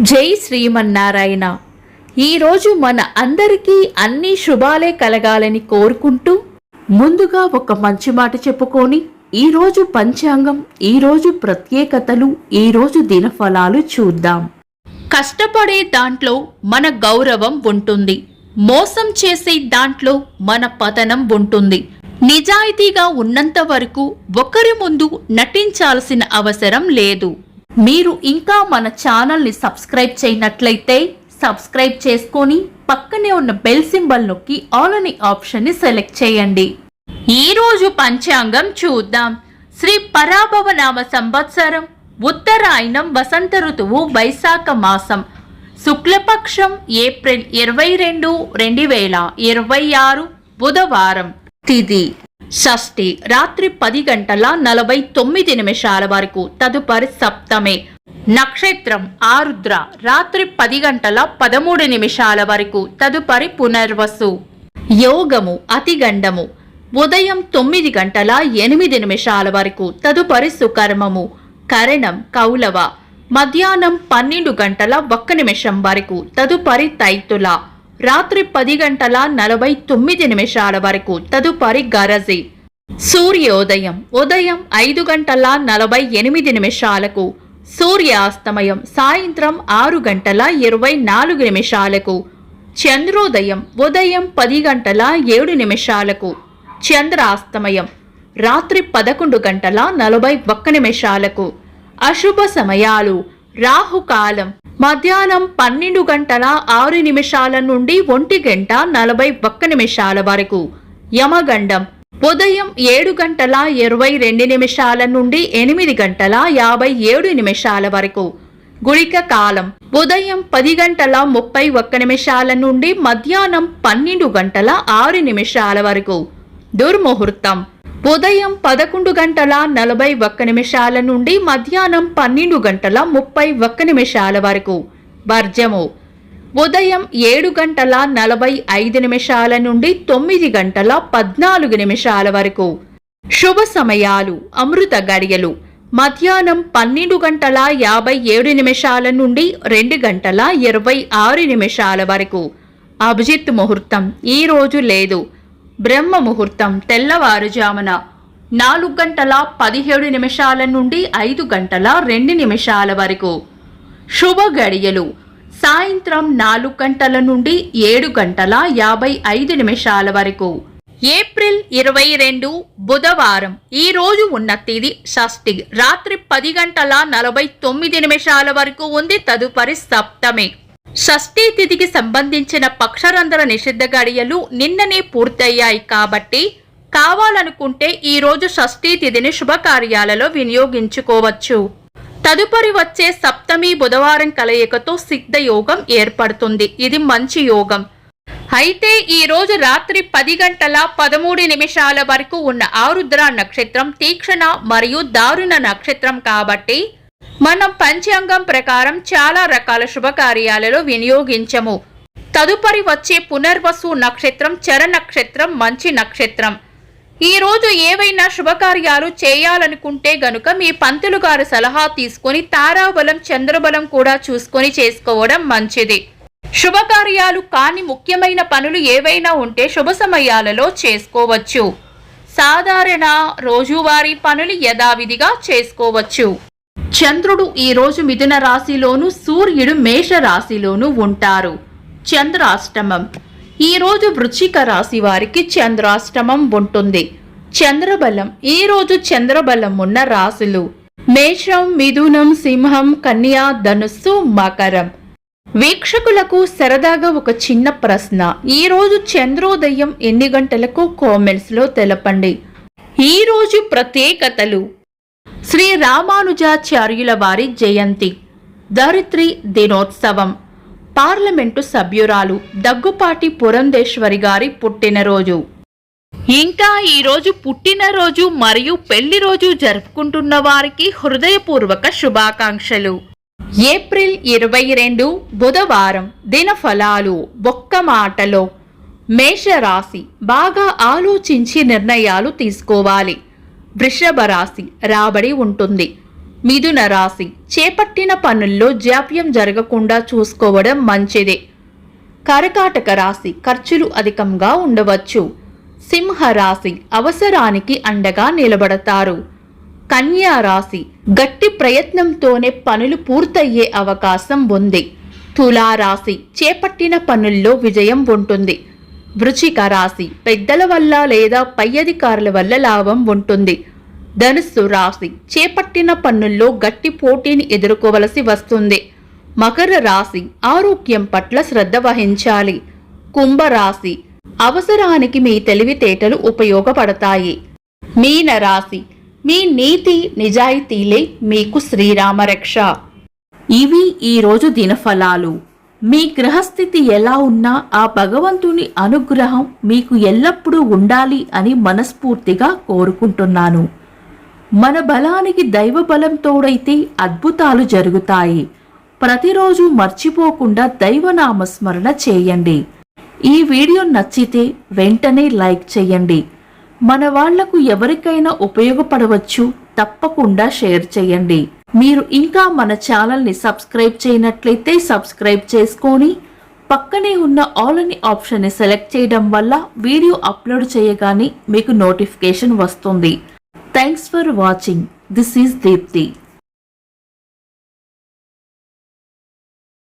జై శ్రీమన్నారాయణ. ఈరోజు మన అందరికీ అన్ని శుభాలే కలగాలని కోరుకుంటూ ముందుగా ఒక మంచి మాట చెప్పుకొని ఈరోజు పంచాంగం, ఈరోజు ప్రత్యేకతలు, ఈరోజు దినఫలాలు చూద్దాం. కష్టపడే దాంట్లో మన గౌరవం ఉంటుంది, మోసం చేసే దాంట్లో మన పతనం ఉంటుంది. నిజాయితీగా ఉన్నంత వరకు ఒకరి ముందు నటించాల్సిన అవసరం లేదు. మీరు ఇంకా మన ఛానల్ని సబ్స్క్రైబ్ చేయనట్లయితే సబ్స్క్రైబ్ చేసుకొని పక్కనే ఉన్న బెల్ సింబల్ నొక్కి ఆల్ అనే ఆప్షన్ని సెలెక్ట్ చేయండి. ఈరోజు పంచాంగం చూద్దాం. శ్రీ పరాభవ నామ సంవత్సరం, ఉత్తరాయణం, వసంత ఋతువు, వైశాఖ మాసం, శుక్లపక్షం, ఏప్రిల్ 22, 2026, బుధవారం. తిథి షష్ఠి, రాత్రి 10:49 వరకు, తదుపరి సప్తమి. నక్షత్రం ఆరుద్ర, రాత్రి 10:13 వరకు, తదుపరి పునర్వసు. యోగము అతిగండము, ఉదయం 9:08 వరకు, తదుపరి సుకర్మము. కరణం కౌలవ, మధ్యాహ్నం 12:01 వరకు, తదుపరి తైతుల. రాత్రి 10:49 వరకు, తదుపరి గరజి. సూర్యోదయం ఉదయం 5:48, సూర్యాస్తమయం సాయంత్రం 6:24. చంద్రోదయం ఉదయం 10:07, చంద్రాస్తమయం రాత్రి 11:41. అశుభ సమయాలు: రాహుకాలం మధ్యాహ్నం 12:06 నుండి 1:41 వరకు. యమగండం ఉదయం 7:22 నుండి 8:57 వరకు. గుళిక కాలం ఉదయం 10:31 నుండి మధ్యాహ్నం 12:06 వరకు. దుర్ముహూర్తం ఉదయం 11:41 నుండి మధ్యాహ్నం 12:31 వరకు. వర్జము ఉదయం 7:45 నుండి 9:14 వరకు. శుభ సమయాలు: అమృత గడియలు మధ్యాహ్నం 12:57 నుండి 2:26 వరకు. అభిజిత్ ముహూర్తం ఈ రోజు లేదు. బ్రహ్మ ముహూర్తం తెల్లవారుజామున 4:17 నుండి 5:02 వరకు. శుభ గడియలు సాయంత్రం 4 గంటల నుండి 7:55 వరకు. ఏప్రిల్ 22, బుధవారం. ఈ రోజు ఉన్న తేదీ షష్ఠి, రాత్రి 10:49 వరకు ఉంది, తదుపరి సప్తమి. షష్ఠీ తిథికి సంబంధించిన పక్షరంధ్ర నిషిద్ధ గడియలు నిన్ననే పూర్తయ్యాయి కాబట్టి కావాలనుకుంటే ఈ రోజు షష్ఠీ తిథిని శుభకార్యాలలో వినియోగించుకోవచ్చు. తదుపరి వచ్చే సప్తమి బుధవారం కలయికతో సిద్ధ యోగం ఏర్పడుతుంది. ఇది మంచి యోగం. అయితే ఈ రోజు రాత్రి 10:13 వరకు ఉన్న ఆరుద్ర నక్షత్రం తీక్షణ మరియు దారుణ నక్షత్రం కాబట్టి మనం పంచాంగం ప్రకారం చాలా రకాల శుభకార్యాలలో వినియోగించము. తదుపరి వచ్చే పునర్వసు నక్షత్రం చర నక్షత్రం మంచి నక్షత్రం. ఈ రోజు ఏవైనా శుభకార్యాలు చేయాలనుకుంటే గనుక మీ పంతులు గారి సలహా తీసుకుని తారాబలం చంద్రబలం కూడా చూసుకొని చేసుకోవడం మంచిది. శుభకార్యాలు కాని ముఖ్యమైన పనులు ఏవైనా ఉంటే శుభ సమయాలలో చేసుకోవచ్చు. సాధారణ రోజువారీ పనులు యథావిధిగా చేసుకోవచ్చు. చంద్రుడు ఈ రోజు మిథున రాశిలోను, సూర్యుడు మేష రాశిలోను ఉంటారు. చంద్రాష్టమం ఈ రోజు వృశ్చిక రాశి వారికి చంద్రాష్టమం ఉంటుంది. చంద్రబలం ఈ రోజు చంద్రబలం ఉన్న రాశులు మేషం, మిథునం, సింహం, కన్యా, ధనుస్సు, మకరం. వీక్షకులకు సరదాగా ఒక చిన్న ప్రశ్న: ఈ రోజు చంద్రోదయం ఎన్ని గంటలకు కామెంట్స్ లో తెలపండి. ఈ రోజు ప్రత్యేకతలు: శ్రీ రామానుజాచార్యుల వారి జయంతి, ధరిత్రి దినోత్సవం, పార్లమెంటు సభ్యురాలు దగ్గుపాటి పురంధేశ్వరి గారి పుట్టినరోజు. ఇంకా ఈరోజు పుట్టినరోజు మరియు పెళ్లి రోజు జరుపుకుంటున్న వారికి హృదయపూర్వక శుభాకాంక్షలు. ఏప్రిల్ 22, బుధవారం. దినఫలాలు ఒక్క మాటలో: మేషరాశి బాగా ఆలోచించి నిర్ణయాలు తీసుకోవాలి. వృషభ రాశి రాబడి ఉంటుంది. మిథున రాశి చేపట్టిన పనుల్లో జాప్యం జరగకుండా చూసుకోవడం మంచిది. కర్కాటక రాశి ఖర్చులు అధికంగా ఉండవచ్చు. సింహ రాశి అవసరానికి అండగా నిలబడతారు. కన్యా రాశి గట్టి ప్రయత్నంతోనే పనులు పూర్తయ్యే అవకాశం ఉంది. తులా రాశి చేపట్టిన పనుల్లో విజయం ఉంటుంది. వృశ్చిక రాశి పెద్దల వల్ల లేదా పై అధికారుల వల్ల లాభం ఉంటుంది. ధనుస్సు రాశి చేపట్టిన పనుల్లో గట్టి పోటీని ఎదుర్కోవలసి వస్తుంది. మకర రాశి ఆరోగ్యం పట్ల శ్రద్ధ వహించాలి. కుంభరాశి అవసరానికి మీ తెలివితేటలు ఉపయోగపడతాయి. మీన రాశి మీ నీతి నిజాయితీలే మీకు శ్రీరామ రక్ష. ఇవి ఈరోజు దినఫలాలు. మీ గ్రహస్థితి ఎలా ఉన్నా ఆ భగవంతుని అనుగ్రహం మీకు ఎల్లప్పుడూ ఉండాలి అని మనస్ఫూర్తిగా కోరుకుంటున్నాను. మన బలానికి దైవ బలం తోడైతే అద్భుతాలు జరుగుతాయి. ప్రతిరోజు మర్చిపోకుండా దైవనామస్మరణ చేయండి. ఈ వీడియో నచ్చితే వెంటనే లైక్ చేయండి. మన వాళ్లకు ఎవరికైనా ఉపయోగపడవచ్చు. తప్పకుండా షేర్ చేయండి. మీరు ఇంకా మన ఛానల్ని సబ్స్క్రైబ్ చేయనట్లయితే సబ్స్క్రైబ్ చేసుకొని పక్కనే ఉన్న ఆల్ అని ఆప్షన్ని సెలెక్ట్ చేయడం వల్ల వీడియో అప్లోడ్ చేయగానే మీకు నోటిఫికేషన్ వస్తుంది. Thanks for watching. This is Deepti.